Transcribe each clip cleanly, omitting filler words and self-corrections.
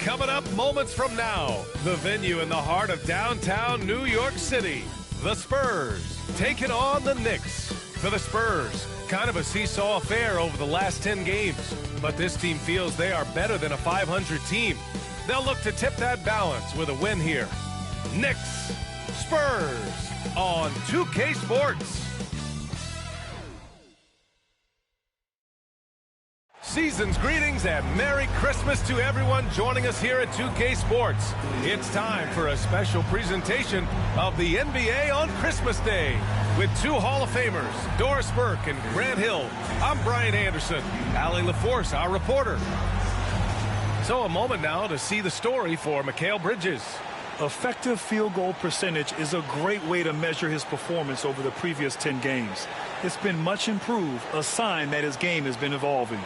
Coming up moments from now, the venue in the heart of downtown New York City. The Spurs taking on the Knicks. For the Spurs, kind of a seesaw affair over the last 10 games. But this team feels they are better than a 500 team. They'll look to tip that balance with a win here. Knicks, Spurs on 2K Sports. Season's greetings and Merry Christmas to everyone joining us here at 2K Sports. It's time for a special presentation of the NBA on Christmas Day with two Hall of Famers, Doris Burke and Grant Hill. I'm Brian Anderson, Allie LaForce, our reporter. So a moment now to see the story for Mikal Bridges. Effective field goal percentage is a great way to measure his performance over the previous 10 games. It's been much improved, a sign that his game has been evolving.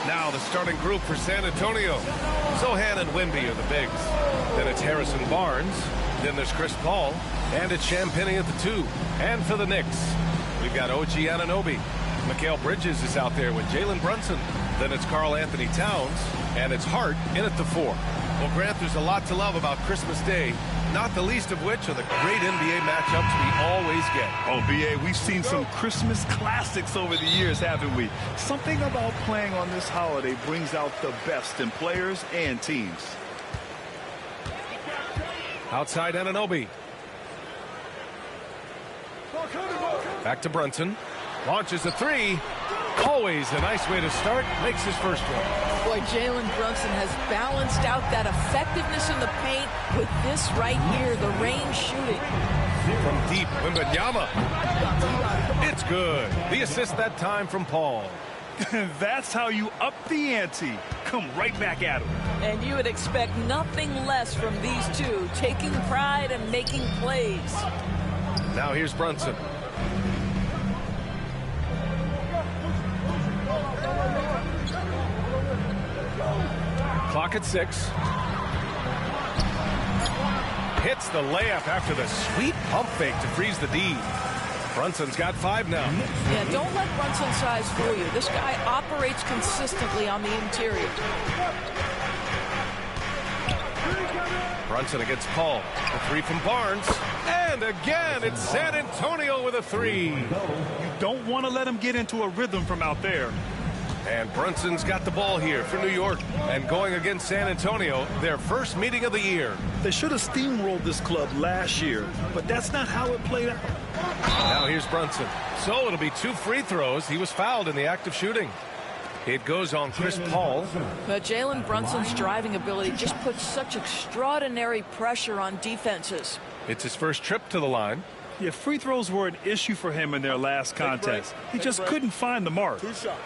Now the starting group for San Antonio. Sohan and Wemby are the bigs. Then it's Harrison Barnes. Then there's Chris Paul. And it's Champagnie at the 2. And for the Knicks, we've got OG Anunoby. Mikal Bridges is out there with Jalen Brunson. Then it's Karl Anthony Towns. And it's Hart in at the 4. Well, Grant, there's a lot to love about Christmas Day, not the least of which are the great NBA matchups we always get. Oh, B.A., we've seen some Christmas classics over the years, haven't we? Something about playing on this holiday brings out the best in players and teams. Outside Anunoby. Back to Brunson. Launches a 3. Always a nice way to start. Makes his first one. Boy, Jalen Brunson has balanced out that effectiveness in the paint with this right here, the range shooting. From deep, Wembanyama. It's good. The assist that time from Paul. That's how you up the ante. Come right back at him. And you would expect nothing less from these two, taking pride and making plays. Now here's Brunson. Clock at 6. Hits the layup after the sweet pump fake to freeze the D. Brunson's got 5 now. Yeah, don't let Brunson's size fool you. This guy operates consistently on the interior. Brunson against Paul. A 3 from Barnes. And again, it's San Antonio with a 3. You don't want to let him get into a rhythm from out there. And Brunson's got the ball here for New York. And going against San Antonio, their first meeting of the year. They should have steamrolled this club last year, but that's not how it played out. Now here's Brunson. So it'll be 2 free throws. He was fouled in the act of shooting. It goes on Chris Paul. But Jalen Brunson's driving ability just puts such extraordinary pressure on defenses. It's his first trip to the line. Yeah, free throws were an issue for him in their last contest. He just couldn't find the mark. 2 shots.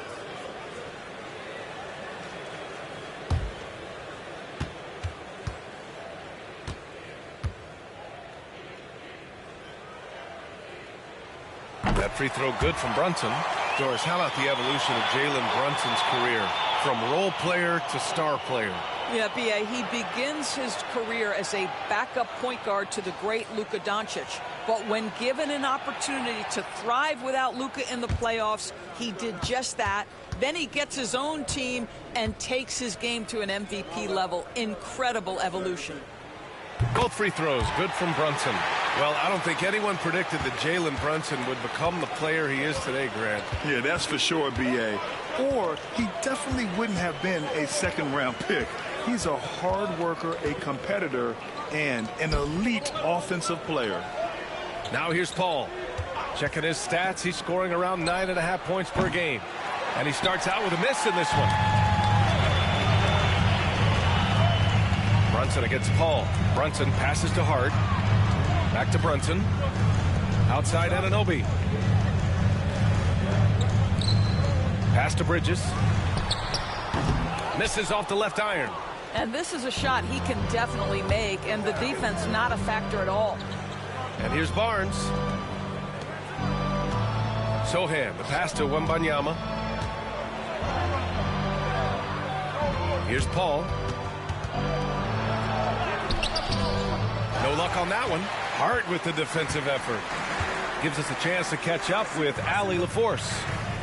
That free throw good from Brunson. Doris, how about the evolution of Jalen Brunson's career from role player to star player? Yeah, B.A., he begins his career as a backup point guard to the great Luka Doncic. But when given an opportunity to thrive without Luka in the playoffs, he did just that. Then he gets his own team and takes his game to an MVP level. Incredible evolution. Both free throws good from Brunson. Well, I don't think anyone predicted that Jalen Brunson would become the player he is today, Grant. Yeah, that's for sure, B.A. Or he definitely wouldn't have been a second-round pick. He's a hard worker, a competitor, and an elite offensive player. Now here's Paul. Checking his stats, he's scoring around 9.5 points per game. And he starts out with a miss in this one. Brunson against Paul. Brunson passes to Hart. Back to Brunson. Outside Anunoby. Pass to Bridges. Misses off the left iron. And this is a shot he can definitely make, and the defense not a factor at all. And here's Barnes. Sohan, the pass to Wembanyama. Here's Paul. No luck on that one. Hart with the defensive effort. Gives us a chance to catch up with Allie LaForce.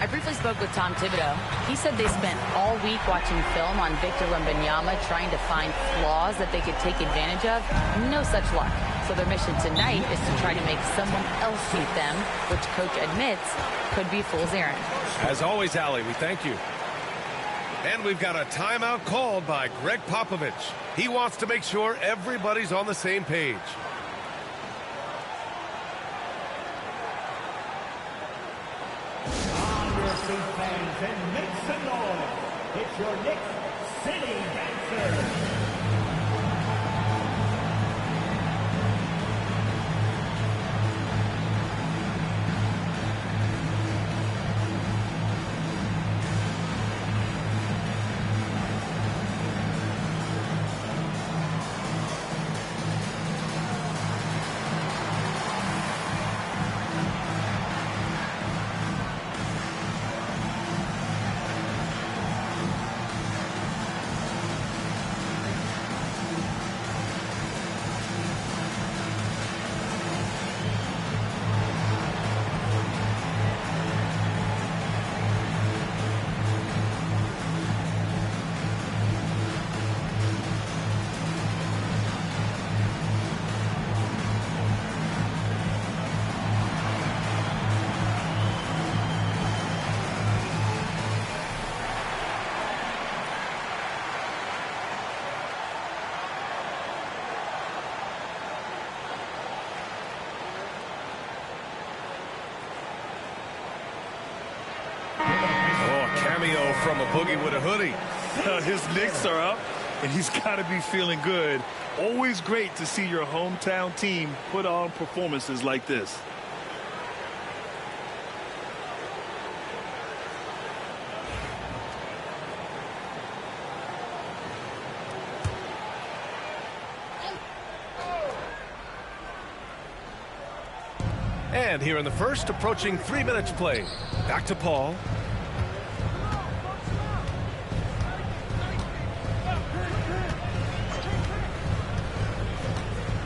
I briefly spoke with Tom Thibodeau. He said they spent all week watching film on Victor Wembanyama, trying to find flaws that they could take advantage of. No such luck. So their mission tonight is to try to make someone else beat them, which coach admits could be fool's errand. As always, Allie, we thank you. And we've got a timeout called by Greg Popovich. He wants to make sure everybody's on the same page. On your seat, fans, and make some noise. It's your Knicks City Dancers. From a boogie with a hoodie. His Knicks are up, and he's got to be feeling good. Always great to see your hometown team put on performances like this. And here in the first, approaching 3 minutes played. Back to Paul.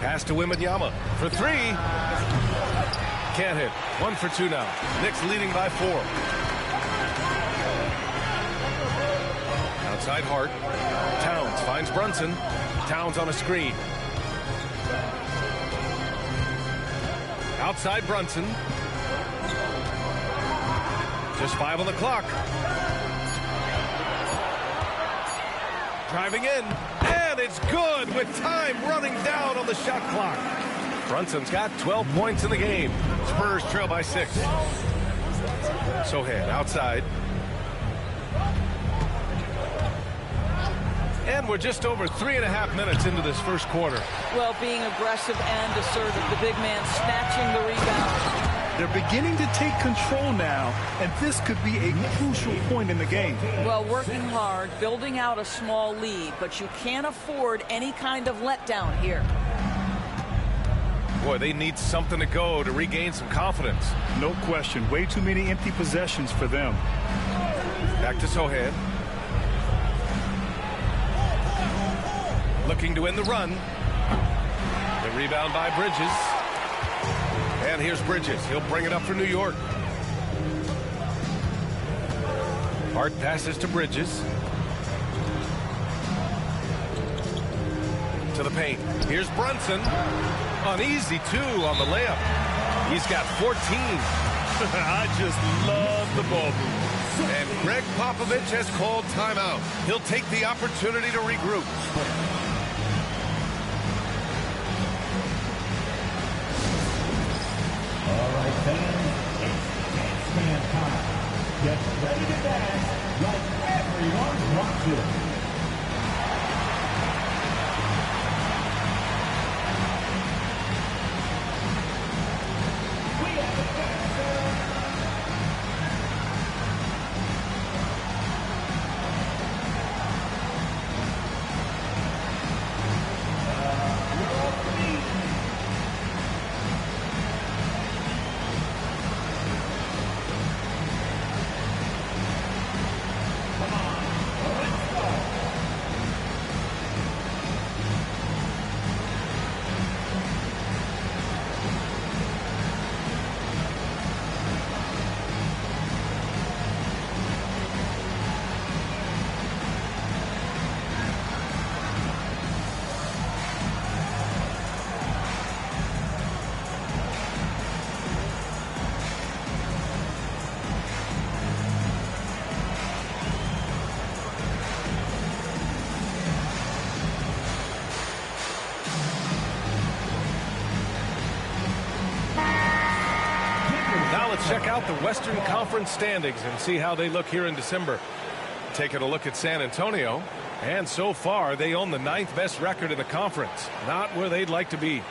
Pass to Wembanyama for three. Can't hit. 1 for 2 now. Knicks leading by 4. Outside Hart. Towns finds Brunson. Towns on a screen. Outside Brunson. Just 5 on the clock. Driving in. And it's good with time running down on the shot clock. Brunson's got 12 points in the game. Spurs trail by 6. Sohan outside. And we're just over 3.5 minutes into this first quarter. Well, being aggressive and assertive, the big man snatching the rebound. They're beginning to take control now, and this could be a crucial point in the game. Well, working hard, building out a small lead, but you can't afford any kind of letdown here. Boy, they need something to go to regain some confidence. No question. Way too many empty possessions for them. Back to Sohan. Looking to end the run. The rebound by Bridges. And here's Bridges. He'll bring it up for New York. Hart passes to Bridges. To the paint. Here's Brunson. An easy 2 on the layup. He's got 14. I just love the ball move. And Greg Popovich has called timeout. He'll take the opportunity to regroup. All right, fans, it's dance man time. Get ready to dance like everyone's watching. We have a dancer. Come on, let's go. check out the Western Conference standings and see how they look here in December. Taking a look at San Antonio, and so far they own the 9th best record in the conference. Not where they'd like to be.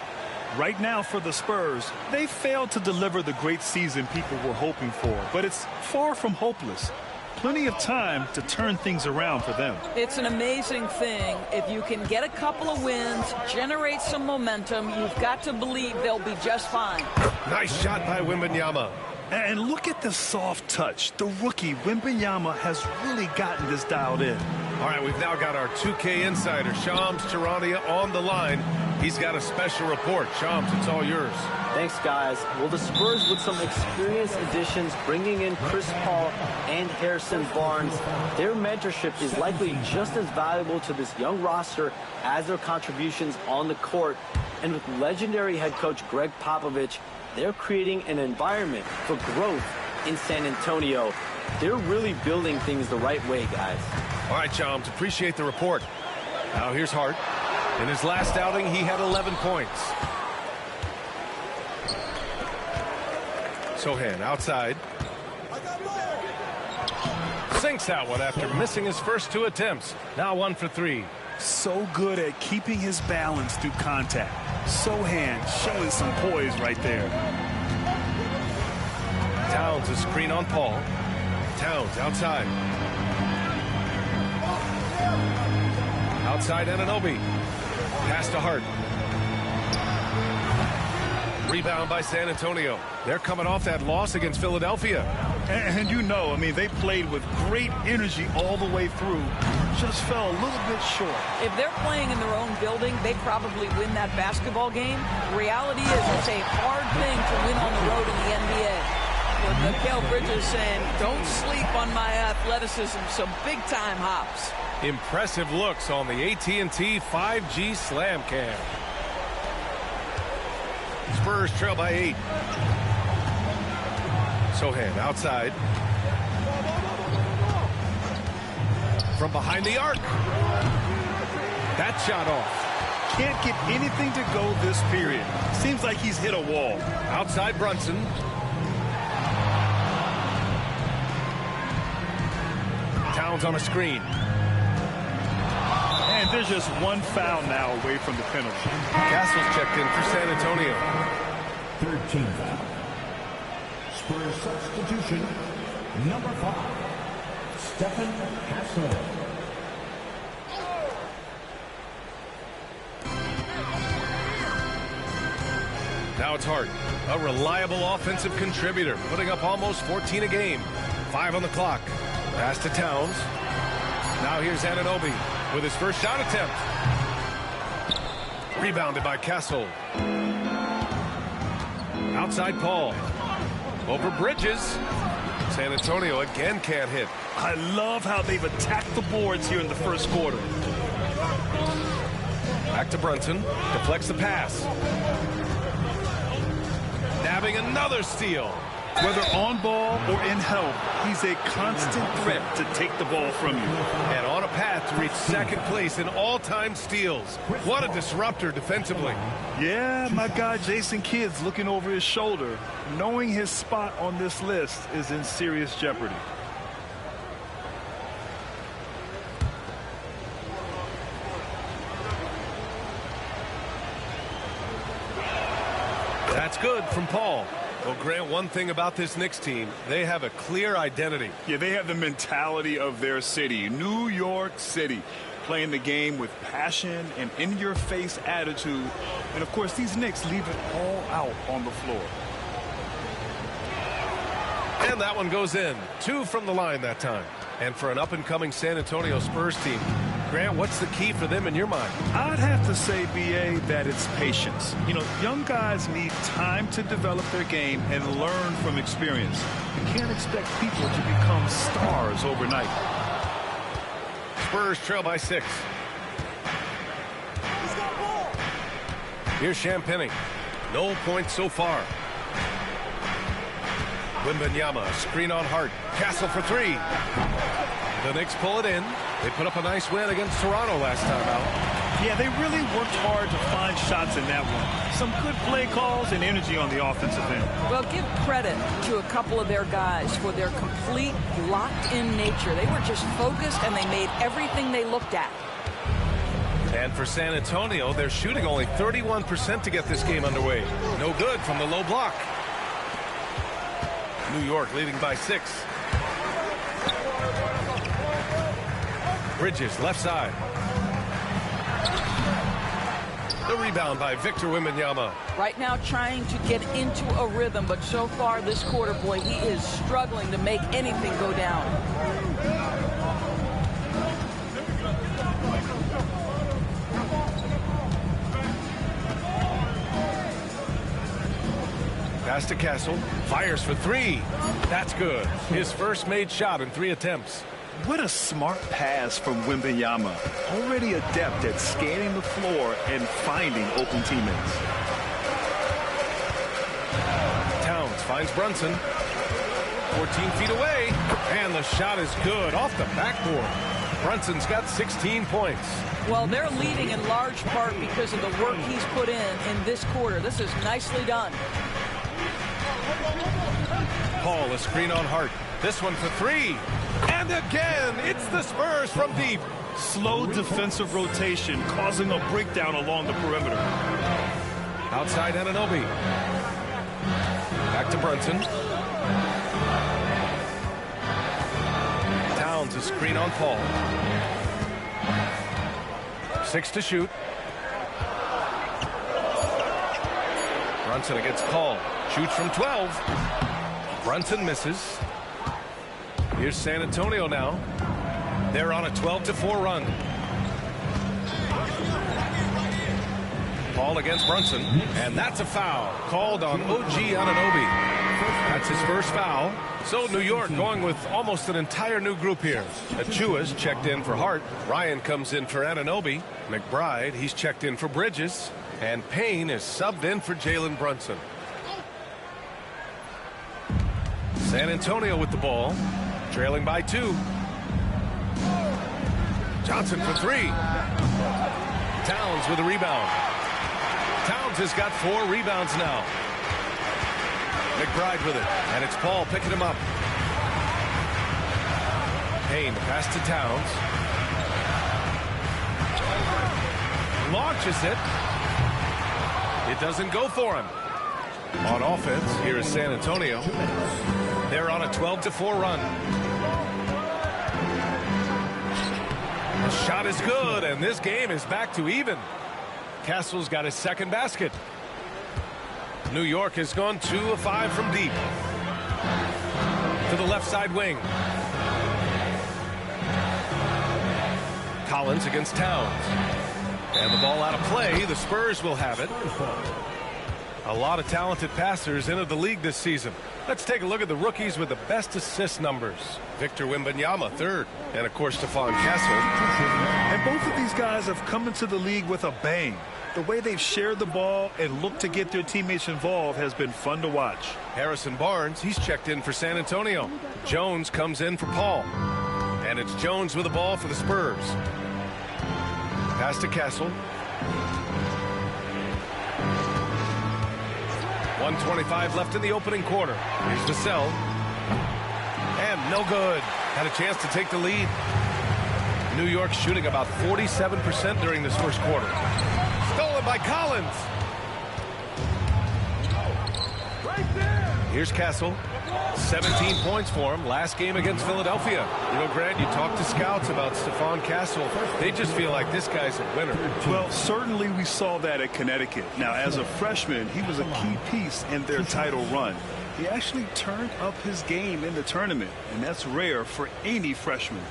Right now for the Spurs, they failed to deliver the great season people were hoping for, but it's far from hopeless. Plenty of time to turn things around for them. It's an amazing thing. If you can get a couple of wins, generate some momentum, you've got to believe they'll be just fine. Nice shot by Wembanyama. And look at the soft touch. The rookie, Wembanyama, has really gotten this dialed in. All right, we've now got our 2K insider, Shams Charania, on the line. He's got a special report. Shams, it's all yours. Thanks, guys. Well, the Spurs with some experienced additions, bringing in Chris Paul and Harrison Barnes, their mentorship is likely just as valuable to this young roster as their contributions on the court. And with legendary head coach Greg Popovich, they're creating an environment for growth in San Antonio. They're really building things the right way, guys. All right, Shams, appreciate the report. Now here's Hart. In his last outing, he had 11 points. Sohan outside. Sinks that one after missing his first 2 attempts. Now 1 for 3. So good at keeping his balance through contact. Sohan showing some poise right there. Towns a screen on Paul. Towns outside. Outside Anunoby. Pass to Hart. Rebound by San Antonio. They're coming off that loss against Philadelphia. And you know, I mean, they played with great energy all the way through. Just fell a little bit short. If they're playing in their own building, they probably win that basketball game. The reality is it's a hard thing to win on the road in the NBA. But Mikal Bridges saying, don't sleep on my athleticism, some big-time hops. Impressive looks on the AT&T 5G Slam Cam. Spurs trail by 8. Sohan outside. From behind the arc. That shot off. Can't get anything to go this period. Seems like he's hit a wall. Outside Brunson. Towns on a screen. And there's just one foul now away from the penalty. Castle's checked in for San Antonio. 13 foul. Spurs substitution, number 5, Stephen Castle. Now it's Hart, a reliable offensive contributor, putting up almost 14 a game. 5 on the clock. Pass to Towns. Now here's Anunoby with his first shot attempt. Rebounded by Castle. Outside Paul. Over Bridges. San Antonio again can't hit. I love how they've attacked the boards here in the first quarter. Back to Brunson. Deflects the pass. Nabbing another steal. Whether on ball or in help, he's a constant threat to take the ball from you. And on a path to reach second place in all-time steals. What a disruptor defensively. Yeah, my guy Jason Kidd's looking over his shoulder, knowing his spot on this list is in serious jeopardy. That's good from Paul. Well, Grant, one thing about this Knicks team, they have a clear identity. Yeah, they have the mentality of their city, New York City, playing the game with passion and in-your-face attitude. And, of course, these Knicks leave it all out on the floor. And that one goes in. 2 from the line that time. And for an up-and-coming San Antonio Spurs team, Grant, what's the key for them in your mind? I'd have to say, B.A., that it's patience. You know, young guys need time to develop their game and learn from experience. You can't expect people to become stars overnight. Spurs trail by 6. Here's Champagnie. No points so far. Wembanyama, screen on Hart. Castle for 3. The Knicks pull it in. They put up a nice win against Toronto last time out. Yeah, they really worked hard to find shots in that one. Some good play calls and energy on the offensive end. Well, give credit to a couple of their guys for their complete locked-in nature. They were just focused, and they made everything they looked at. And for San Antonio, they're shooting only 31% to get this game underway. No good from the low block. New York leading by 6. Bridges, left side. The rebound by Victor Wembanyama. Right now trying to get into a rhythm, but so far this quarter, boy, he is struggling to make anything go down. Pass to Castle. Fires for 3. That's good. His first made shot in 3 attempts. What a smart pass from Wembanyama. Already adept at scanning the floor and finding open teammates. Towns finds Brunson. 14 feet away. And the shot is good off the backboard. Brunson's got 16 points. Well, they're leading in large part because of the work he's put in this quarter. This is nicely done. Paul, a screen on Hart. This one for 3. And again, it's the Spurs from deep. Slow defensive rotation causing a breakdown along the perimeter. Outside Anunoby. Back to Brunson. Towns, a screen on Paul. 6 to shoot. Brunson against Paul. Shoots from 12. Brunson misses. Here's San Antonio now. They're on a 12-4 run. Paul against Brunson. And that's a foul called on OG Anunoby. That's his first foul. So New York going with almost an entire new group here. Achua's checked in for Hart. Ryan comes in for Anunoby. McBride, he's checked in for Bridges. And Payne is subbed in for Jalen Brunson. San Antonio with the ball. Trailing by 2. Johnson for 3. Towns with a rebound. Towns has got 4 rebounds now. McBride with it. And it's Paul picking him up. Payne pass to Towns. Launches it. It doesn't go for him. On offense, here is San Antonio. They're on a 12-4 run. The shot is good, and this game is back to even. Castle's got his second basket. New York has gone 2 of 5 from deep. To the left side wing. Collins against Towns. And the ball out of play. The Spurs will have it. A lot of talented passers into the league this season. Let's take a look at the rookies with the best assist numbers. Victor Wembanyama, 3rd. And, of course, Stephon Castle. And both of these guys have come into the league with a bang. The way they've shared the ball and looked to get their teammates involved has been fun to watch. Harrison Barnes, he's checked in for San Antonio. Jones comes in for Paul. And it's Jones with the ball for the Spurs. Pass to Castle. 1:25 left in the opening quarter. Here's Vassell. And no good. Had a chance to take the lead. New York shooting about 47% during this first quarter. Stolen by Collins. Here's Castle. 17 points for him last game against Philadelphia. You know, Grant, you talk to scouts about Stephon Castle. They just feel like this guy's a winner. Well, certainly we saw that at Connecticut. Now, as a freshman, he was a key piece in their title run. He actually turned up his game in the tournament, and that's rare for any freshman.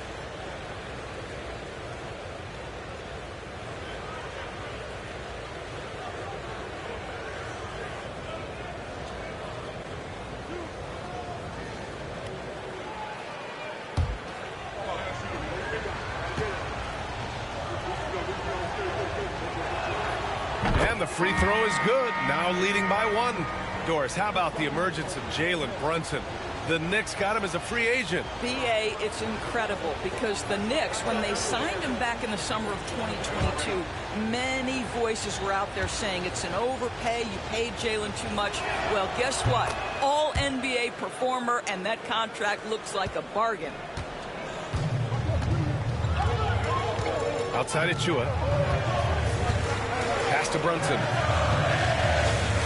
And the free throw is good. Now leading by 1. Doris, how about the emergence of Jalen Brunson? The Knicks got him as a free agent. B.A., it's incredible because the Knicks, when they signed him back in the summer of 2022, many voices were out there saying it's an overpay, you paid Jalen too much. Well, guess what? All NBA performer, and that contract looks like a bargain. Outside Achua. Pass to Brunson.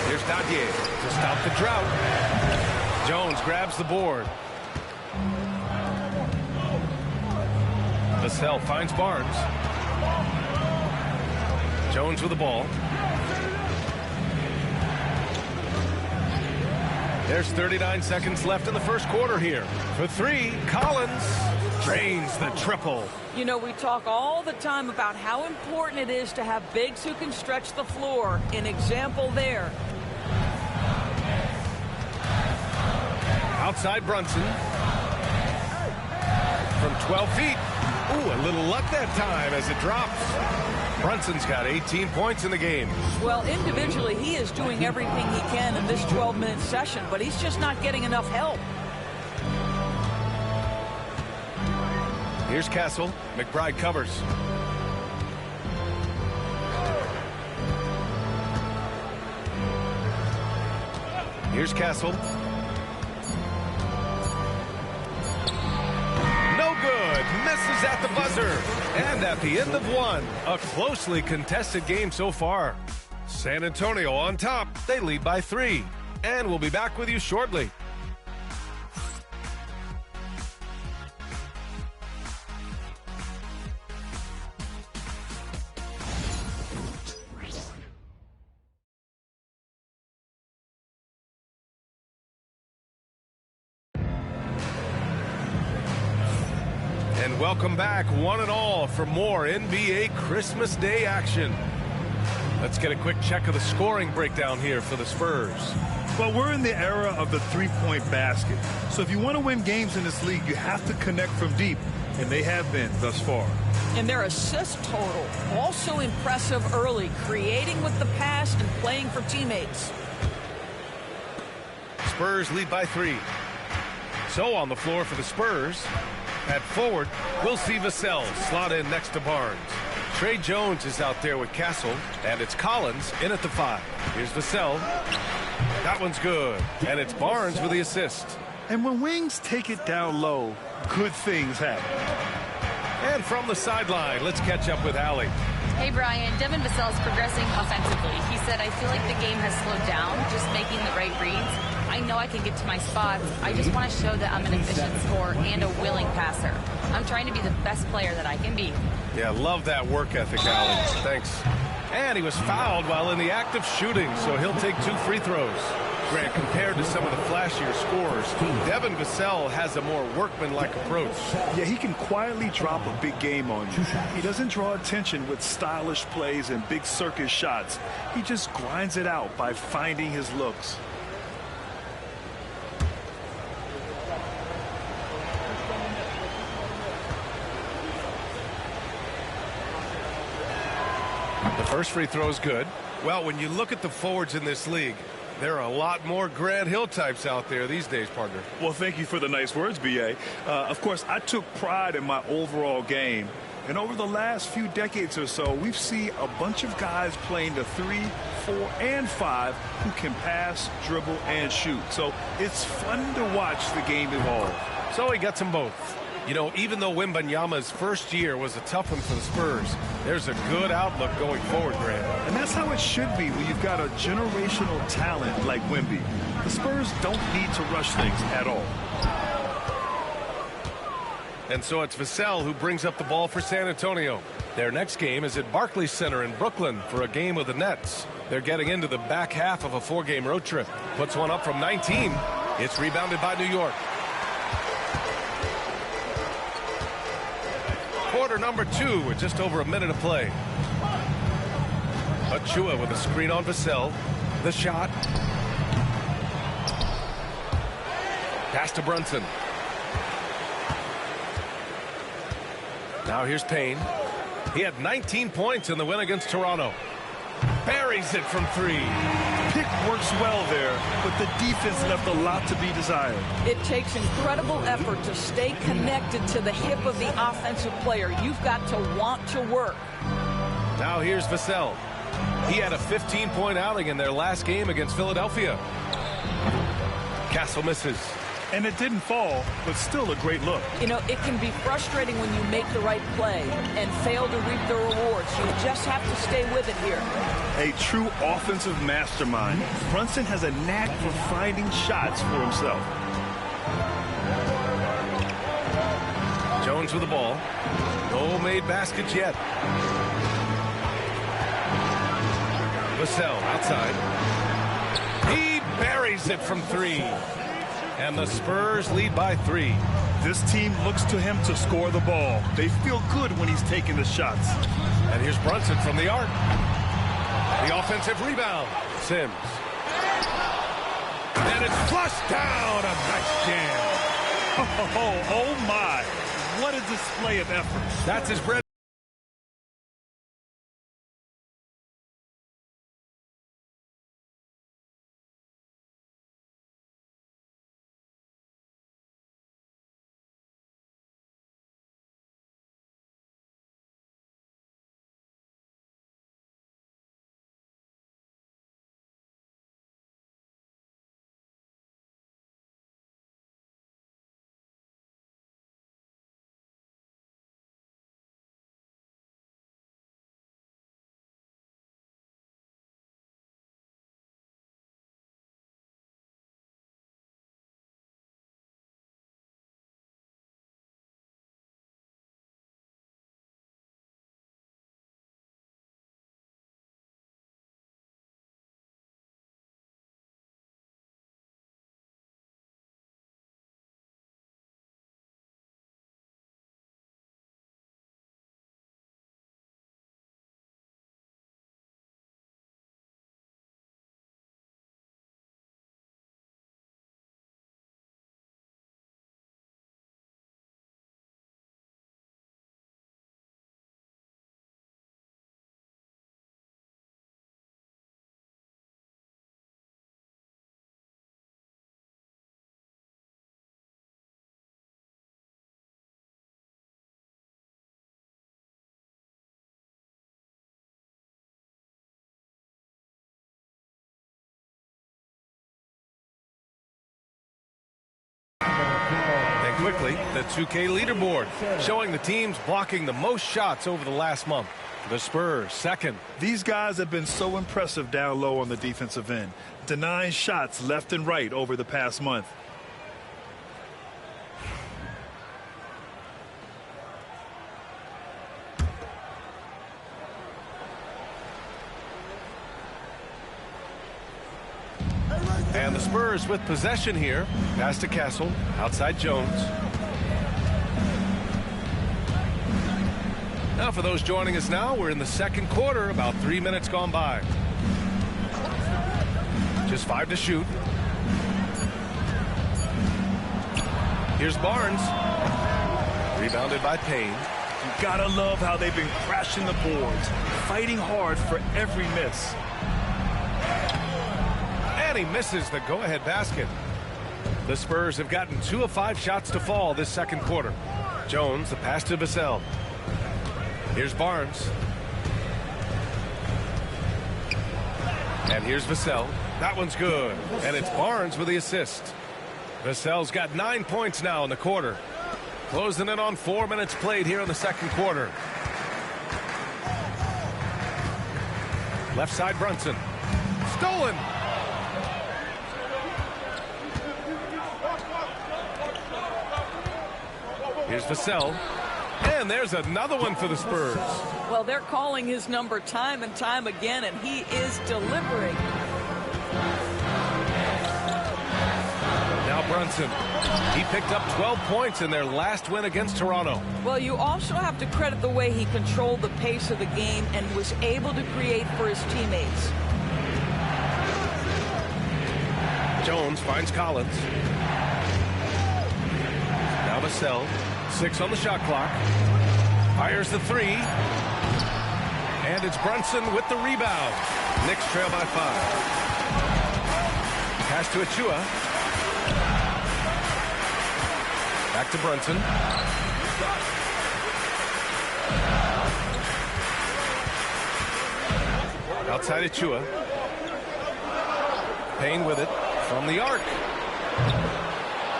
Here's Dadier to stop the drought. Jones grabs the board. Vassell finds Barnes. Jones with the ball. There's 39 seconds left in the first quarter here. For three, Collins drains the triple. You know, we talk all the time about how important it is to have bigs who can stretch the floor. An example there. Outside Brunson. From 12 feet. Ooh, a little luck that time as it drops. Brunson's got 18 points in the game. Well, individually, he is doing everything he can in this 12-minute session, but he's just not getting enough help. Here's Castle. McBride covers. Here's Castle. No good. Misses at the buzzer. And at the end of one, a closely contested game so far. San Antonio on top. They lead by 3. And we'll be back with you shortly. And welcome back, one and all, for more NBA Christmas Day action. Let's get a quick check of the scoring breakdown here for the Spurs. Well, we're in the era of the three-point basket. So if you want to win games in this league, you have to connect from deep, and they have been thus far. And their assist total, also impressive early, creating with the pass and playing for teammates. Spurs lead by 3. So on the floor for the Spurs, at forward, we'll see Vassell slot in next to Barnes. Trey Jones is out there with Castle, and it's Collins in at the 5. Here's Vassell. That one's good, and it's Barnes with the assist. And when wings take it down low, good things happen. And from the sideline, let's catch up with Allie. Hey, Brian. Devin Vassell is progressing offensively. He said, I feel like the game has slowed down, just making the right reads. I know I can get to my spots. I just want to show that I'm an efficient scorer and a willing passer. I'm trying to be the best player that I can be. Yeah, love that work ethic, Allie. Thanks. And he was fouled while in the act of shooting, so he'll take 2 free throws. Grant, compared to some of the flashier scorers, Devin Vassell has a more workmanlike approach. Yeah, he can quietly drop a big game on you. He doesn't draw attention with stylish plays and big circus shots. He just grinds it out by finding his looks. The first free throw is good. Well, when you look at the forwards in this league, there are a lot more Grant Hill types out there these days, partner. Well, thank you for the nice words, B.A. Of course, I took pride in my overall game. And over the last few decades or so, we've seen a bunch of guys playing the 3, 4, and 5 who can pass, dribble, and shoot. So it's fun to watch the game evolve. So he gets them both. You know, even though Wembanyama's first year was a tough one for the Spurs, there's a good outlook going forward, Grant. And that's how it should be when you've got a generational talent like Wemby. The Spurs don't need to rush things at all. And so it's Vassell who brings up the ball for San Antonio. Their next game is at Barclays Center in Brooklyn for a game with the Nets. They're getting into the back half of a 4-game road trip. Puts one up from 19. It's rebounded by New York. Quarter number 2 with just over a minute to play. Achua with a screen on Vassell. The shot. Pass to Brunson. Now here's Payne. He had 19 points in the win against Toronto. Buries it from 3. pick works well there, but the defense left a lot to be desired. It takes incredible effort to stay connected to the hip of the offensive player. You've got to want to work. Now here's Vassell. He had a 15-point outing in their last game against Philadelphia. Castle misses. And it didn't fall, but still a great look. You know, it can be frustrating when you make the right play and fail to reap the rewards. You just have to stay with it here. A true offensive mastermind. Brunson has a knack for finding shots for himself. Jones with the ball. No made baskets yet. Vassell outside. He buries it from 3. And the Spurs lead by 3. This team looks to him to score the ball. They feel good when he's taking the shots. And here's Brunson from the arc. The offensive rebound. Sims. And it's flushed down. A nice jam. Oh my. What a display of effort. That's his bread. And quickly, the 2K leaderboard showing the teams blocking the most shots over the last month. The Spurs, second. These guys have been so impressive down low on the defensive end, denying shots left and right over the past month. And the Spurs with possession here. Pass to Castle. Outside Jones. Now for those joining us now, we're in the second quarter. About 3 minutes gone by. Just 5 to shoot. Here's Barnes. Rebounded by Payne. You gotta love how they've been crashing the boards, fighting hard for every miss. And he misses the go-ahead basket. The Spurs have gotten 2 of 5 shots to fall this second quarter. Jones, the pass to Vassell. Here's Barnes. And here's Vassell. That one's good. And it's Barnes with the assist. Vassell's got 9 points now in the quarter. Closing in on 4 minutes played here in the second quarter. Left side Brunson. Stolen. Here's Vassell. And there's another one for the Spurs. Well, they're calling his number time and time again, and he is delivering. Now Brunson. He picked up 12 points in their last win against Toronto. Well, you also have to credit the way he controlled the pace of the game and was able to create for his teammates. Jones finds Collins. Now Vassell. 6 on the shot clock. Fires the 3. And it's Brunson with the rebound. Knicks trail by 5. Pass to Achua. Back to Brunson. Outside Achua. Payne with it from the arc.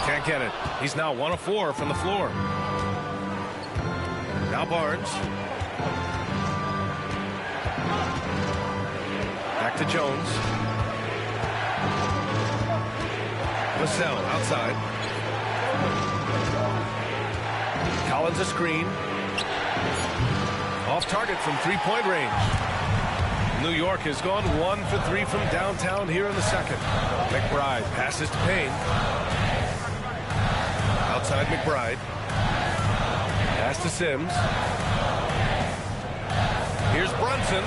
Can't get it. He's now 1 of 4 from the floor. Now Barnes. Back to Jones. Vassell outside. Collins a screen. Off target from three-point range. New York has gone 1 for 3 from downtown here in the second. McBride passes to Payne. Outside McBride. Pass to Sims. Here's Brunson.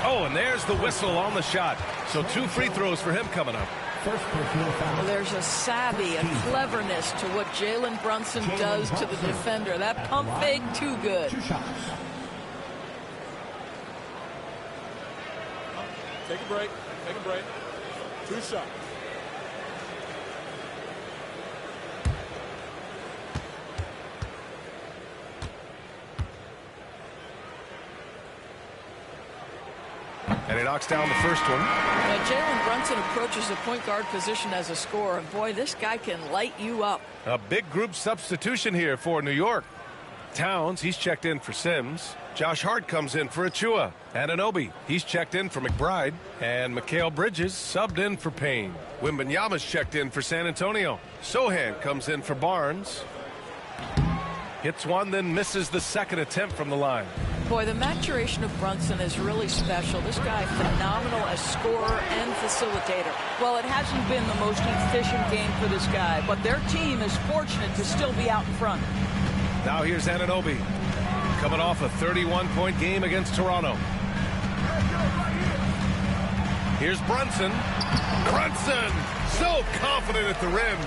Oh, and there's the whistle on the shot. So 2 free throws for him coming up. Well, there's a savvy, a cleverness to what Jalen Brunson does to the defender. That pump fake, too good. 2 shots. Take a break. Take a break. 2 shots. And he knocks down the first one. Now, Jalen Brunson approaches the point guard position as a scorer, and boy, this guy can light you up. A big group substitution here for New York. Towns, he's checked in for Sims. Josh Hart comes in for Achua. Anunoby, he's checked in for McBride. And Mikal Bridges subbed in for Payne. Wembanyama's checked in for San Antonio. Sohan comes in for Barnes. Hits one, then misses the second attempt from the line. Boy, the maturation of Brunson is really special. This guy, phenomenal as scorer and facilitator. Well, it hasn't been the most efficient game for this guy, but their team is fortunate to still be out in front. Now here's Anunoby, coming off a 31-point game against Toronto. Here's Brunson. Brunson, so confident at the rim.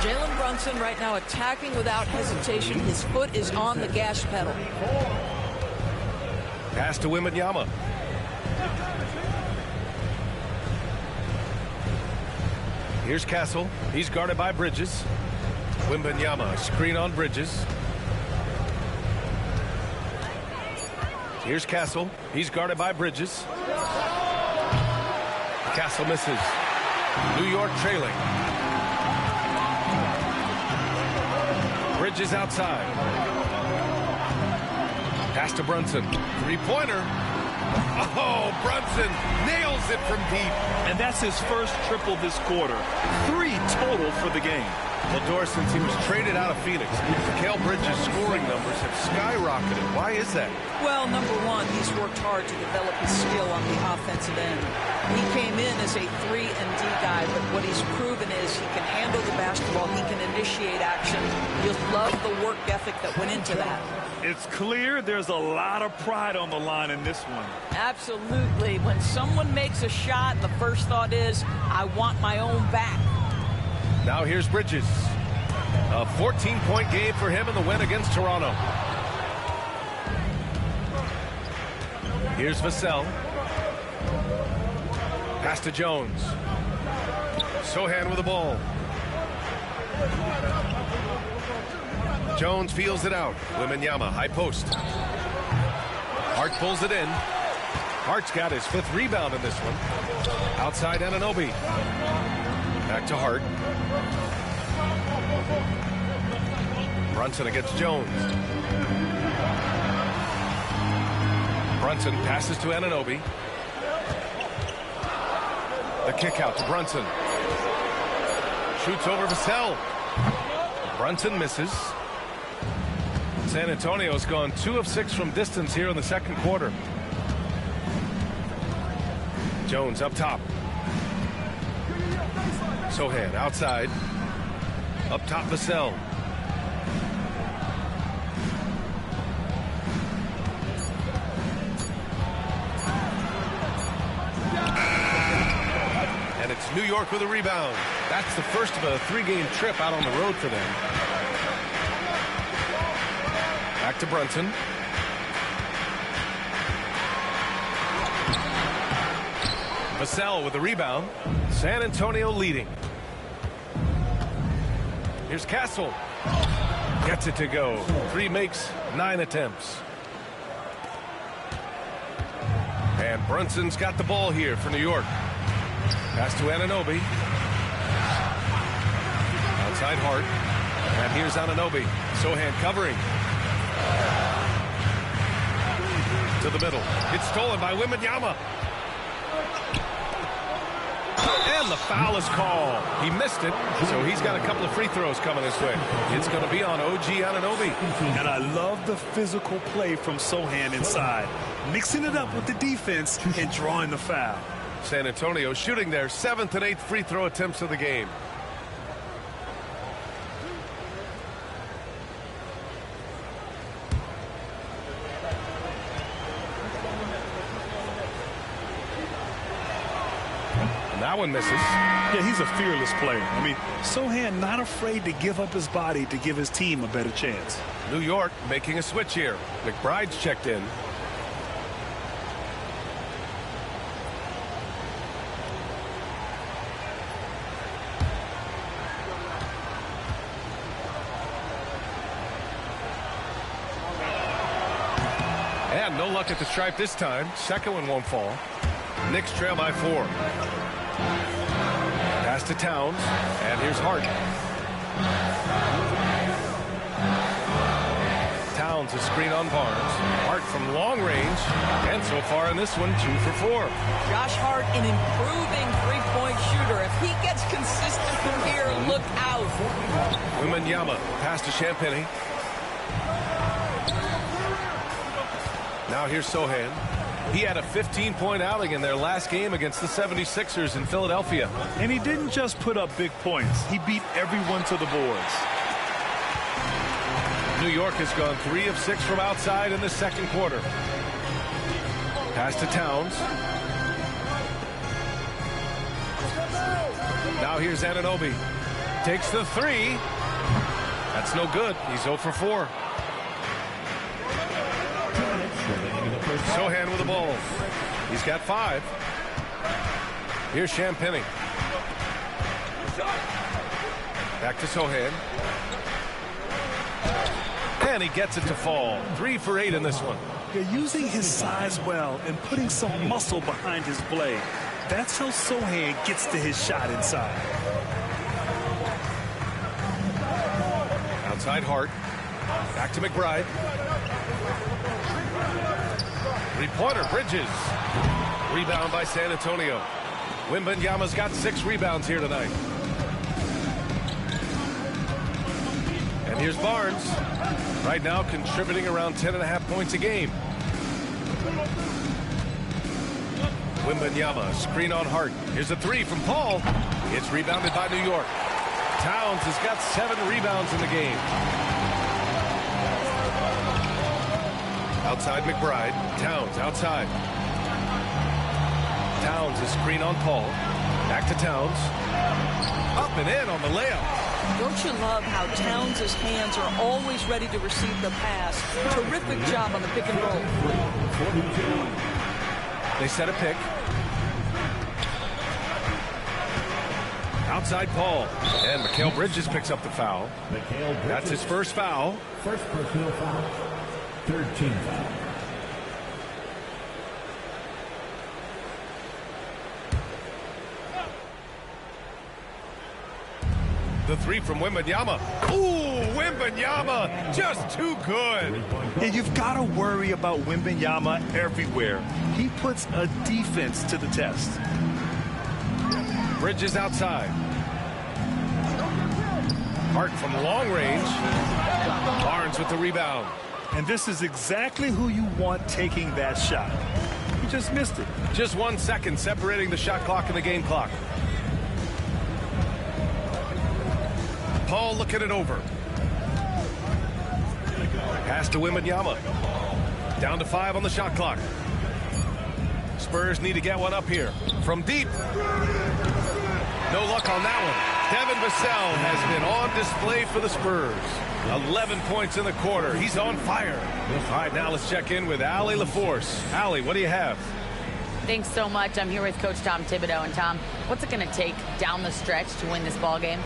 Jalen Brunson right now attacking without hesitation. His foot is on the gas pedal. Pass to Wembanyama. Here's Castle. He's guarded by Bridges. Wembanyama, screen on Bridges. Here's Castle. He's guarded by Bridges. Castle misses. New York trailing. Bridges outside. Pass to Brunson. Three-pointer. Oh, Brunson nails it from deep. And that's his first triple this quarter. 3 total for the game. Well, Doris, since he was traded out of Phoenix, Mikal Bridges' scoring numbers have skyrocketed. Why is that? Well, number one, he's worked hard to develop his skill on the offensive end. He came in as a 3-and-D guy, but what he's proven is he can handle the basketball, he can initiate action. You'll love the work ethic that went into that. It's clear there's a lot of pride on the line in this one. Absolutely. When someone makes a shot, the first thought is, I want my own back. Now here's Bridges. A 14-point game for him in the win against Toronto. Here's Vassell. Pass to Jones. Sohan with the ball. Jones feels it out. Wembanyama, high post. Hart pulls it in. Hart's got his 5th rebound in this one. Outside Anunoby. Back to Hart. Brunson against Jones. Brunson passes to Anunoby. The kick out to Brunson. Shoots over Vassell. Brunson misses. San Antonio's gone 2 of 6 from distance here in the second quarter. Jones up top. Sohan outside. Up top Vassell. And it's New York with a rebound. That's the first of a 3-game trip out on the road for them. Back to Vassell with the rebound. San Antonio leading. Here's Castle. Gets it to go. 3 makes, 9 attempts. And Brunson's got the ball here for New York. Pass to Anunoby. Outside Hart. And here's Anunoby. Sohan covering. To the middle. It's stolen by Wembanyama. And the foul is called. He missed it, so he's got a couple of free throws coming his way. It's going to be on OG Anunoby. And I love the physical play from Sohan inside, mixing it up with the defense and drawing the foul. San Antonio shooting their 7th and 8th free throw attempts of the game. That one misses. Yeah, he's a fearless player. I mean, Sohan not afraid to give up his body to give his team a better chance. New York making a switch here. McBride's checked in. And no luck at the stripe this time. Second one won't fall. Knicks trail by 4. Pass to Towns, and here's Hart. Towns a screen on Barnes. Hart from long range, and so far in this one, 2 for 4. Josh Hart, an improving three-point shooter. If he gets consistent from here, look out. Wembanyama pass to Champagny. Now here's Sohan. He had a 15-point outing in their last game against the 76ers in Philadelphia. And he didn't just put up big points. He beat everyone to the boards. New York has gone 3 of 6 from outside in the second quarter. Pass to Towns. Now here's Anunoby. Takes the 3. That's no good. He's 0 for 4. Sohan with the ball. He's got 5. Here's Champagny. Back to Sohan. And he gets it to fall. 3 for 8 in this one. They're using his size well and putting some muscle behind his play. That's how Sohan gets to his shot inside. Outside Hart. Back to McBride. Three-pointer, Bridges. Rebound by San Antonio. Wembanyama's got 6 rebounds here tonight. And here's Barnes. Right now contributing around 10.5 points a game. Wembanyama, screen on Hart. Here's a 3 from Paul. It's rebounded by New York. Towns has got 7 rebounds in the game. Outside McBride. Towns outside. Towns a screen on Paul. Back to Towns. Up and in on the layup. Don't you love how Towns' hands are always ready to receive the pass? Terrific job on the pick and roll. They set a pick. Outside Paul. And Mikal Bridges picks up the foul. That's his first foul. First personal foul. 13 foul. The 3 from Wembanyama. Ooh, Wembanyama, just too good. And you've got to worry about Wembanyama everywhere. He puts a defense to the test. Bridges outside. Hart from long range. Barnes with the rebound. And this is exactly who you want taking that shot. He just missed it. Just 1 second separating the shot clock and the game clock. Paul looking it over. Pass to Wembanyama. Down to 5 on the shot clock. Spurs need to get one up here. From deep. No luck on that one. Devin Vassell has been on display for the Spurs. 11 points in the quarter. He's on fire. All right, now let's check in with Allie LaForce. Allie, what do you have? Thanks so much. I'm here with Coach Tom Thibodeau. And Tom, what's it going to take down the stretch to win this ball game?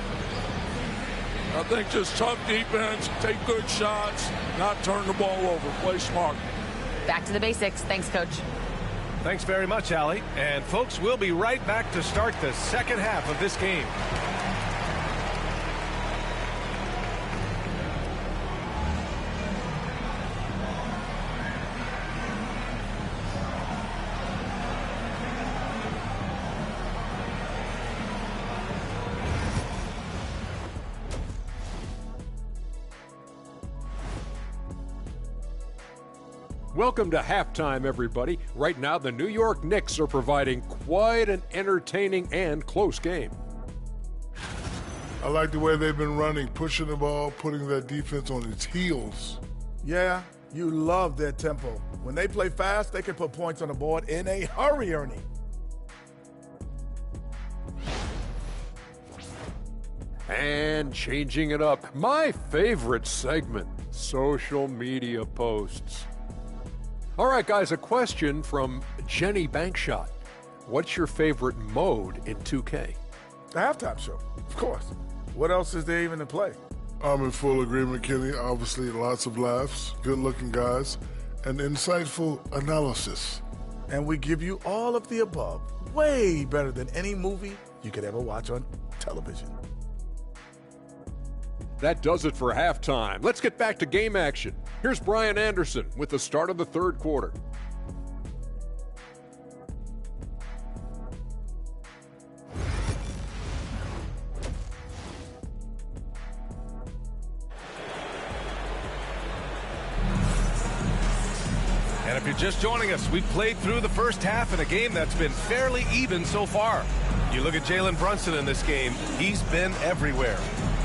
I think just tough defense, take good shots, not turn the ball over, play smart. Back to the basics. Thanks, Coach. Thanks very much, Allie. And folks, we'll be right back to start the second half of this game. Welcome to halftime, everybody. Right now, the New York Knicks are providing quite an entertaining and close game. I like the way they've been running, pushing the ball, putting that defense on its heels. Yeah, you love their tempo. When they play fast, they can put points on the board in a hurry, Ernie. And changing it up, my favorite segment, social media posts. All right, guys, a question from Jenny Bankshot. What's your favorite mode in 2K? The halftime show, of course. What else is there even to play? I'm in full agreement, Kenny. Obviously, lots of laughs, good-looking guys, and insightful analysis. And we give you all of the above, way better than any movie you could ever watch on television. That does it for halftime. Let's get back to game action. Here's Brian Anderson with the start of the third quarter. And if you're just joining us, we've played through the first half in a game that's been fairly even so far. You look at Jalen Brunson in this game, he's been everywhere.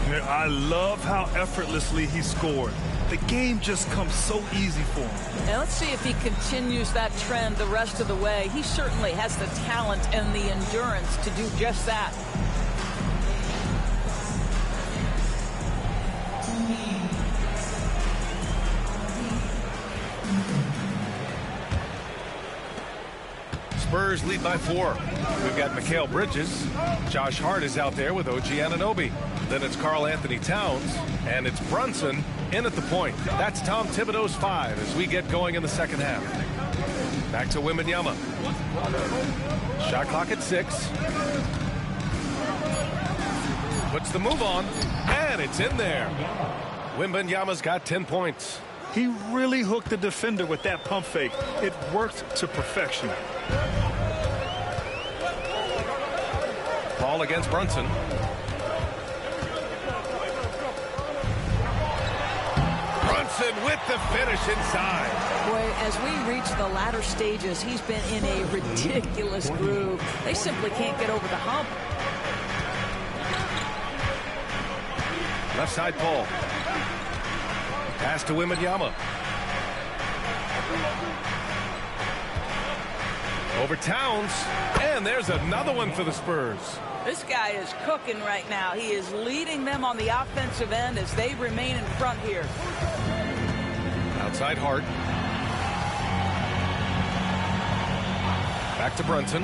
I love how effortlessly he scored. The game just comes so easy for him. And let's see if he continues that trend the rest of the way. He certainly has the talent and the endurance to do just that. Spurs lead by 4. We've got Mikal Bridges. Josh Hart is out there with OG Anunoby. Then it's Karl Anthony Towns, and it's Brunson in at the point. That's Tom Thibodeau's 5 as we get going in the second half. Back to Wembanyama. Shot clock at 6. Puts the move on, and it's in there. Wembanyama's got 10 points. He really hooked the defender with that pump fake. It worked to perfection. Ball against Brunson. Brunson with the finish inside. Boy, as we reach the latter stages, he's been in a ridiculous groove. They simply can't get over the hump. Left side Paul. Pass to Wembanyama. Over Towns. And there's another one for the Spurs. This guy is cooking right now. He is leading them on the offensive end as they remain in front here. Outside Hart. Back to Brunson.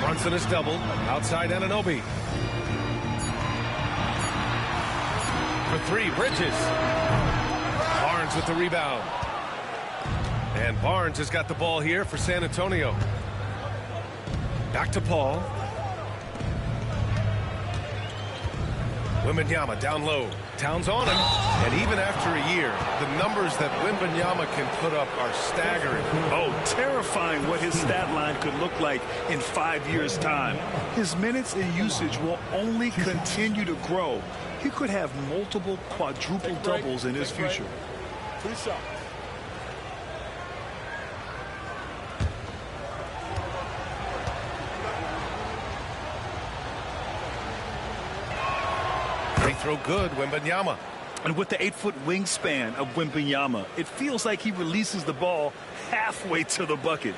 Brunson is doubled. Outside Anunoby. For 3, Bridges. Barnes with the rebound. And Barnes has got the ball here for San Antonio. Back to Paul. Wembanyama down low. Towns on him. And even after a year, the numbers that Wembanyama can put up are staggering. Oh, terrifying what his stat line could look like in 5 years' time. His minutes and usage will only continue to grow. He could have multiple quadruple doubles in his future. 2 shots. Free throw good, Wembanyama. And with the 8-foot wingspan of Wembanyama, it feels like he releases the ball halfway to the bucket.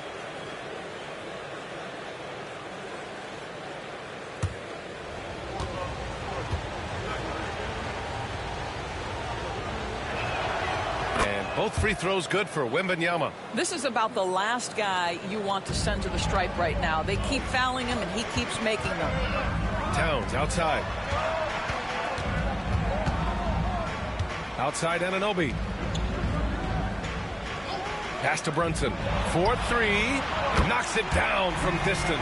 Both free throws good for Wembanyama. This is about the last guy you want to send to the stripe right now. They keep fouling him, and he keeps making them. Towns outside. Outside Anunoby. Pass to Brunson. 4-3. Knocks it down from distance.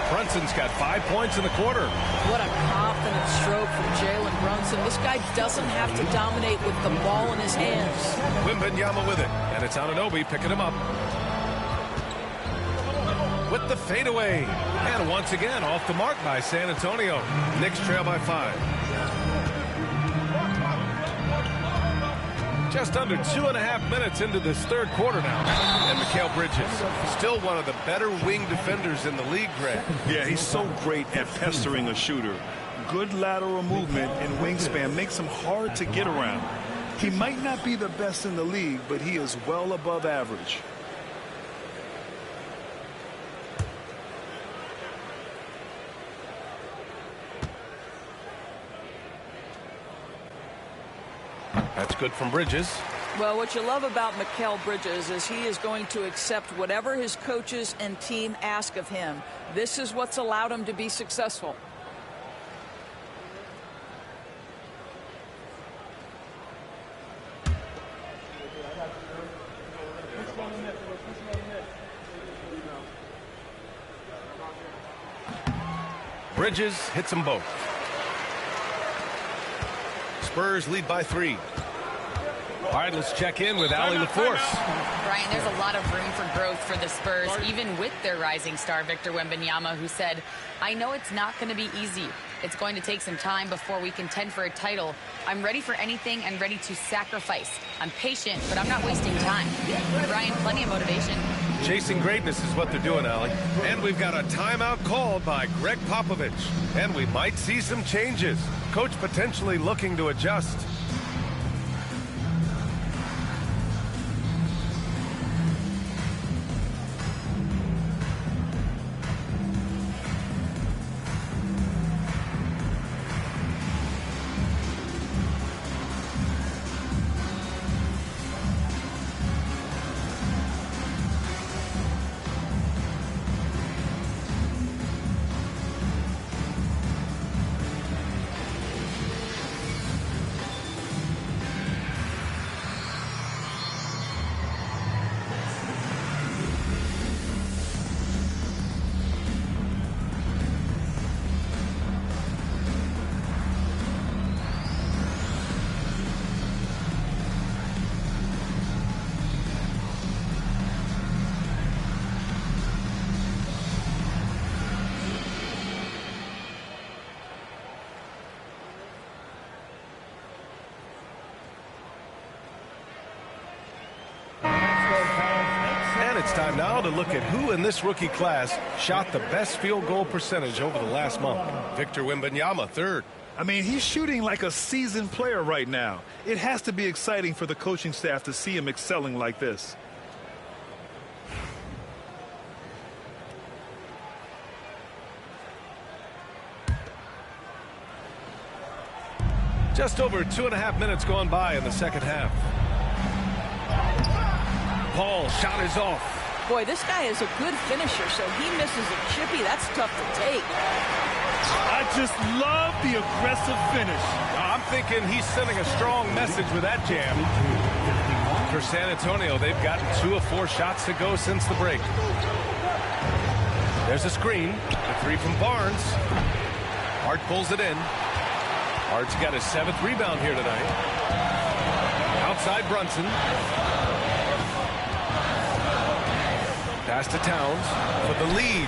Brunson's got 5 points in the quarter. What a confident stroke from Jalen Brunson. This guy doesn't have to dominate with the ball in his hands. Wembanyama with it. And it's Anunoby picking him up. With the fadeaway. And once again off the mark by San Antonio. Knicks trail by 5. Just under 2.5 minutes into this third quarter now. And Mikal Bridges, still one of the better wing defenders in the league, Greg. Yeah, he's so great at pestering a shooter. Good lateral movement and wingspan makes him hard to get around. He might not be the best in the league, but he is well above average. That's good from Bridges. Well, what you love about Mikal Bridges is he is going to accept whatever his coaches and team ask of him. This is what's allowed him to be successful. Bridges hits them both. Spurs lead by 3. All right, let's check in with Allie LaForce. Brian, there's a lot of room for growth for the Spurs, even with their rising star, Victor Wembanyama, who said, I know it's not going to be easy. It's going to take some time before we contend for a title. I'm ready for anything and ready to sacrifice. I'm patient, but I'm not wasting time. Brian, plenty of motivation. Chasing greatness is what they're doing, Allie. And we've got a timeout called by Greg Popovich. And we might see some changes. Coach potentially looking to adjust. It's time now to look at who in this rookie class shot the best field goal percentage over the last month. Victor Wembanyama, 3rd. I mean, he's shooting like a seasoned player right now. It has to be exciting for the coaching staff to see him excelling like this. Just over 2.5 minutes gone by in the second half. Paul shot is off. Boy, this guy is a good finisher, so he misses a chippy. That's tough to take. I just love the aggressive finish. I'm thinking he's sending a strong message with that jam. For San Antonio, they've gotten 2 of 4 shots to go since the break. There's a screen. A 3 from Barnes. Hart pulls it in. Hart's got his 7th rebound here tonight. Outside Brunson. Pass to Towns for the lead.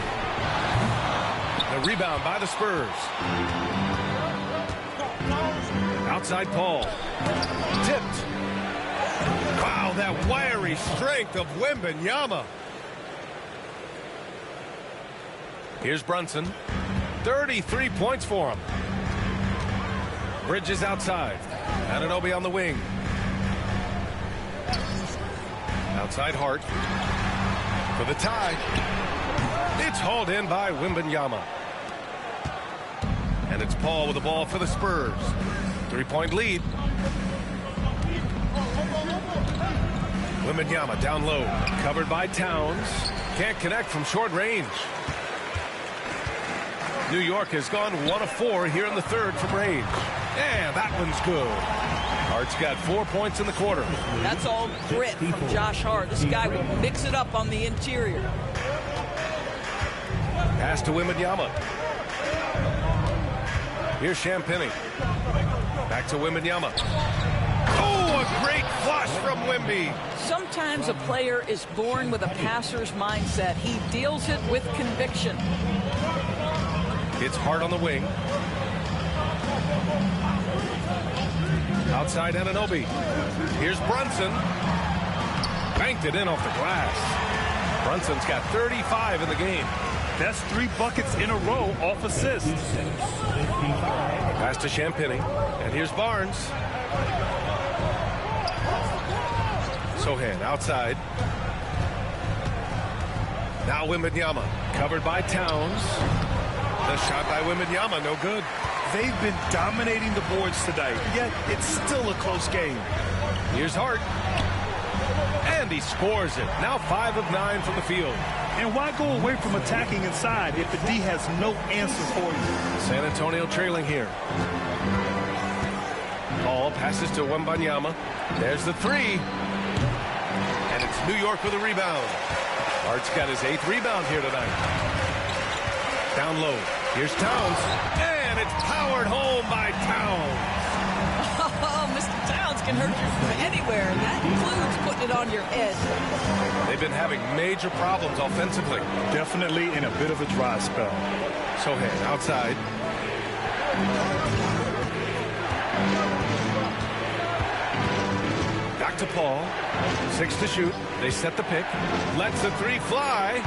The rebound by the Spurs. Outside Paul. Tipped. Wow, that wiry strength of Wembanyama. Here's Brunson. 33 points for him. Bridges outside. Anunoby on the wing. Outside Hart. For the tie. It's hauled in by Wembanyama. And it's Paul with the ball for the Spurs. 3-point lead. Wembanyama down low. Covered by Towns. Can't connect from short range. New York has gone 1 of 4 here in the third from range. And that one's good. Hart's got 4 points in the quarter. That's all grit from Josh Hart. This guy will mix it up on the interior. Pass to Wembanyama. Here's Champagnie. Back to Wembanyama. Oh, a great flush from Wemby. Sometimes a player is born with a passer's mindset. He deals it with conviction. It's Hart on the wing. Outside Anunoby. Here's Brunson. Banked it in off the glass. Brunson's got 35 in the game. That's 3 buckets in a row off assists. Pass to Champagnie. And here's Barnes. Sohan outside. Now Wembanyama. Covered by Towns. The shot by Wembanyama, no good. They've been dominating the boards tonight, yet it's still a close game. Here's Hart. And he scores it. Now 5 of 9 from the field. And why go away from attacking inside if the D has no answer for you? San Antonio trailing here. Ball passes to Wembanyama. There's the 3. And it's New York with a rebound. Hart's got his 8th rebound here tonight. Down low. Here's Towns. And it's powered home by Towns. Oh, Mr. Towns can hurt you from anywhere. That includes putting it on your head. They've been having major problems offensively. Definitely in a bit of a dry spell. Sohan outside. Back to Paul. 6 to shoot. They set the pick. Lets the 3 fly.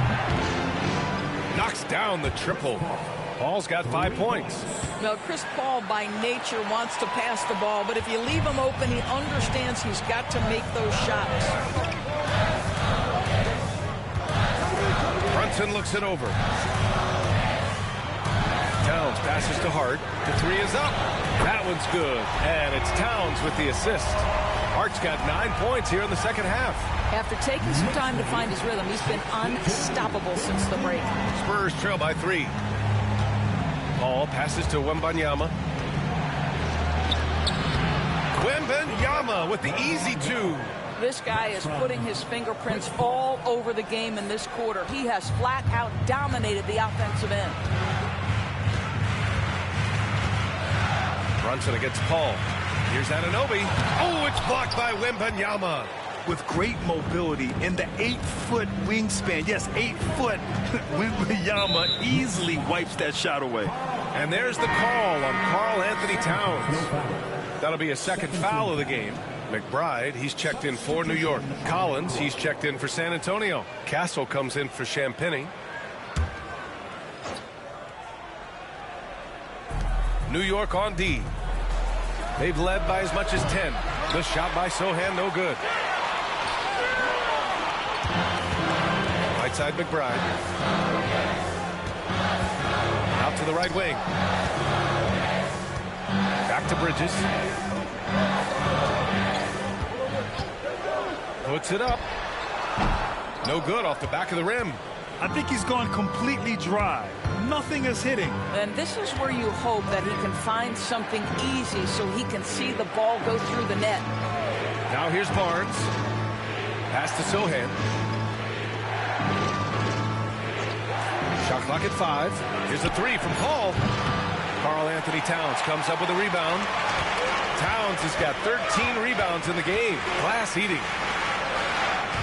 Knocks down the triple. Paul's got 5 points. Now, Chris Paul, by nature, wants to pass the ball, but if you leave him open, he understands he's got to make those shots. Brunson looks it over. Towns passes to Hart. The 3 is up. That one's good. And it's Towns with the assist. Hart's got 9 points here in the second half. After taking some time to find his rhythm, he's been unstoppable since the break. Spurs trail by 3. Ball passes to Wembanyama. Wembanyama with the easy 2. This guy is putting his fingerprints all over the game in this quarter. He has flat out dominated the offensive end. Brunson against Paul. Here's Anunoby. Oh, it's blocked by Wembanyama. With great mobility and the 8-foot wingspan, yes, 8 foot, Wembanyama easily wipes that shot away. And there's the call on Karl-Anthony Towns. That'll be a second foul of the game. McBride, he's checked in for New York. Collins, he's checked in for San Antonio. Castle comes in for Champagnie. New York on D. They've led by as much as 10. The shot by Sohan, no good. Right side McBride. Out to the right wing. Back to Bridges. Puts it up. No good off the back of the rim. I think he's gone completely dry. Nothing is hitting. And this is where you hope that he can find something easy so he can see the ball go through the net. Now here's Barnes. Pass to Sohan. Shot clock at 5. Here's a 3 from Paul. Karl-Anthony Towns comes up with a rebound. Towns has got 13 rebounds in the game. Glass eating.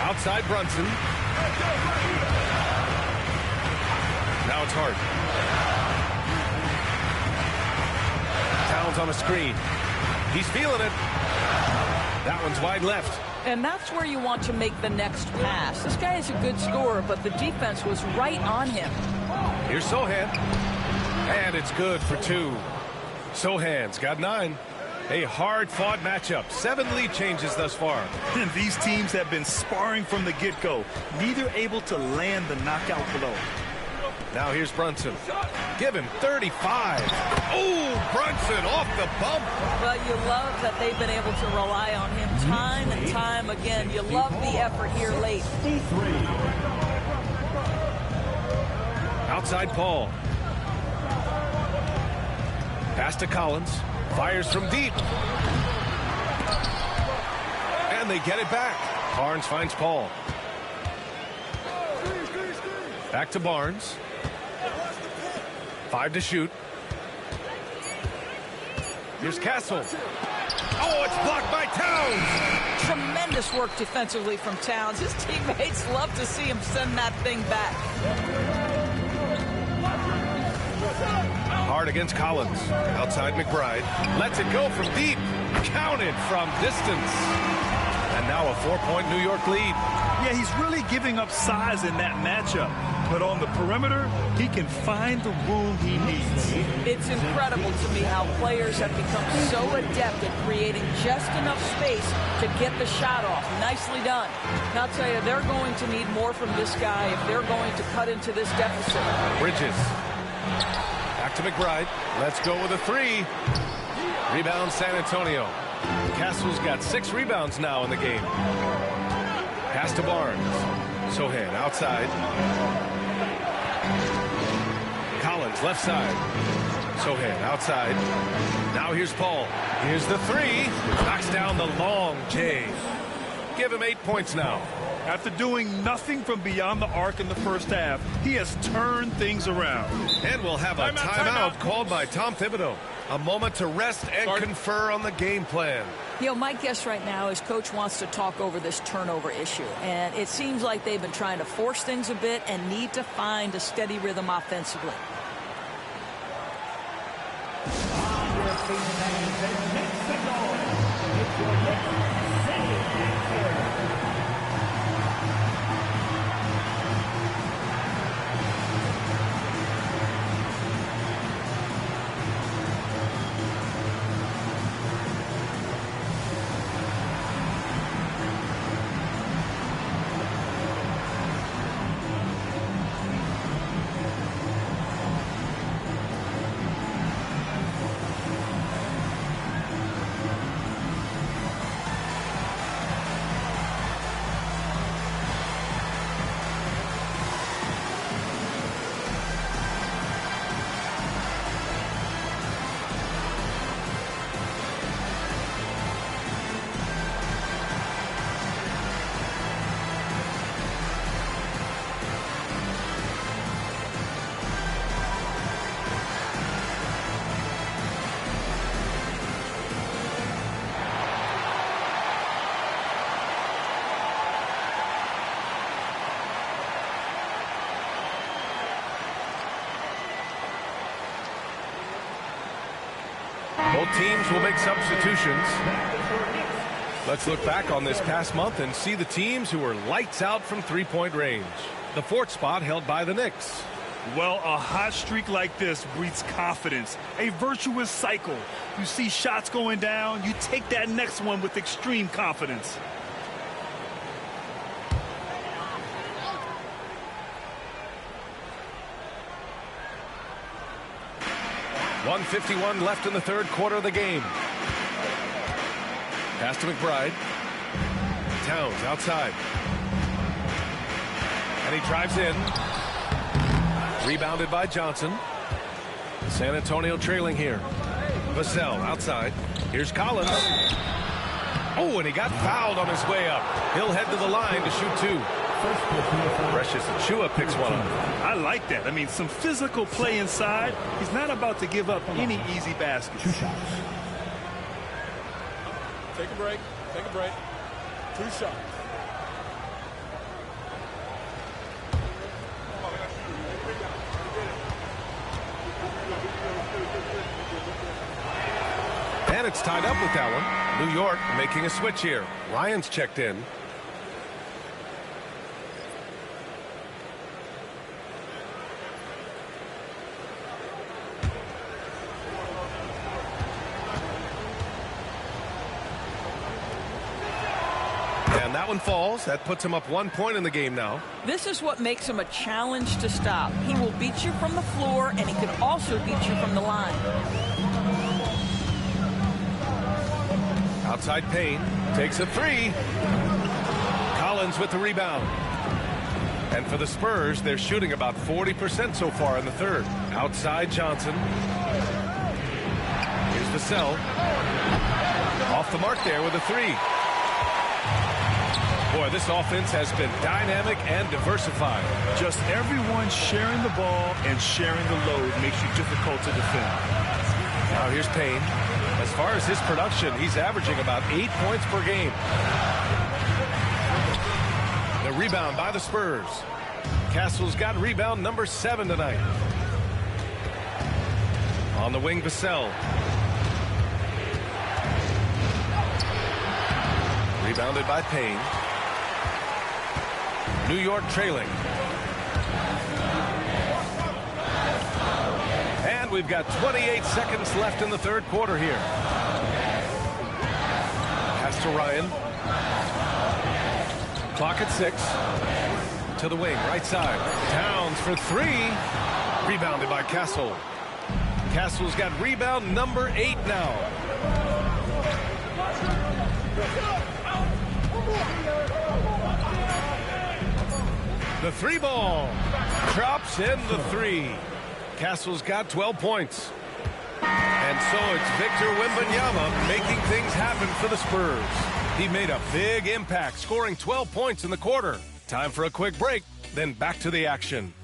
Outside Brunson. Now it's Hart. Towns on a screen. He's feeling it. That one's wide left. And that's where you want to make the next pass. This guy is a good scorer, but the defense was right on him. Here's Sohan. And it's good for 2. Sohan's got 9. A hard-fought matchup. 7 lead changes thus far. And these teams have been sparring from the get-go. Neither able to land the knockout blow. Now here's Brunson. Give him 35. Oh, Brunson off the bump. Well, you love that they've been able to rely on him time and time again. You love the effort here late. Outside Paul. Pass to Collins. Fires from deep. And they get it back. Barnes finds Paul. Back to Barnes. 5 to shoot. Here's Castle. Oh, it's blocked by Towns. Tremendous work defensively from Towns. His teammates love to see him send that thing back. Hard against Collins. Outside McBride. Lets it go from deep. Counted from distance. And now a 4-point New York lead. Yeah, he's really giving up size in that matchup. But on the perimeter, he can find the room he needs. It's incredible to me how players have become so adept at creating just enough space to get the shot off. Nicely done. And I'll tell you, they're going to need more from this guy if they're going to cut into this deficit. Bridges. Back to McBride. Let's go with a 3. Rebound San Antonio. Castle's got 6 rebounds now in the game. Pass to Barnes. Sohan outside. Collins left side. Sohan outside. Now here's Paul. Here's the 3. Knocks down the long J. Give him 8 points now. After doing nothing from beyond the arc in the first half, he has turned things around. And we'll have a timeout called by Tom Thibodeau. A moment to rest and confer on the game plan. You know, my guess right now is Coach wants to talk over this turnover issue. And it seems like they've been trying to force things a bit and need to find a steady rhythm offensively. Both teams will make substitutions. Let's look back on this past month and see the teams who were lights out from three-point range. The 4th spot held by the Knicks. Well, a hot streak like this breeds confidence, a virtuous cycle. You see shots going down, you take that next one with extreme confidence. .151 left in the 3rd quarter of the game. Pass to McBride. Towns outside. And he drives in. Rebounded by Johnson. San Antonio trailing here. Vassell outside. Here's Collins. Oh, and he got fouled on his way up. He'll head to the line to shoot 2. Precious Achiuwa picks one up. I like that. I mean, some physical play inside. He's not about to give up any easy baskets. 2 shots. Take a break. Take a break. 2 shots. And it's tied up with that one. New York making a switch here. Ryan's checked in. And that one falls. That puts him up 1 point in the game now. This is what makes him a challenge to stop. He will beat you from the floor, and he can also beat you from the line. Outside Payne takes a three. Collins with the rebound. And for the Spurs, they're shooting about 40% so far in the third. Outside Johnson. Here's Vassell. Off the mark there with a three. Boy, this offense has been dynamic and diversified. Just everyone sharing the ball and sharing the load makes you difficult to defend. Now here's Payne. As far as his production, he's averaging about 8 points per game. The rebound by the Spurs. Castle's got rebound number 7 tonight. On the wing, Vassell. Rebounded by Payne. New York trailing. And we've got 28 seconds left in the third quarter here. Pass to Ryan. Clock at 6. To the wing, right side. Towns for 3. Rebounded by Castle. Castle's got rebound number 8 now. The three ball. Drops in the 3. Castle's got 12 points. And so it's Victor Wembanyama making things happen for the Spurs. He made a big impact, scoring 12 points in the quarter. Time for a quick break, then back to the action.